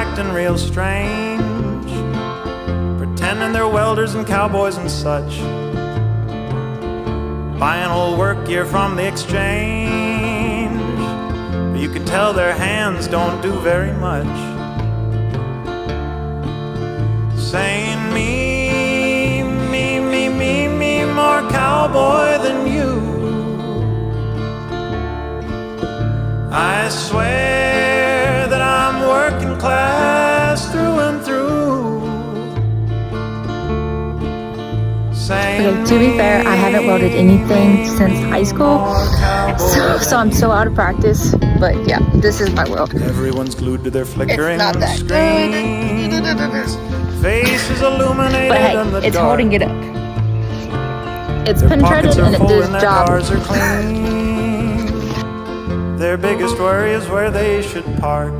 acting real strange, pretending they're welders and cowboys and such, buying old work gear from the exchange, but you can tell their hands don't do very much. Saying me, more cowboy than you. I swear that I'm working class through and through. Okay, to be fair, I haven't welded anything since high school, so I'm so out of practice. But yeah, this is my weld. Everyone's glued to their flickering It's not that screens. Faces illuminated But hey, in the it's dark. holding it up. It's Their pin pockets treaded are and it full does and their job. cars are clean. Their biggest worry is where they should park.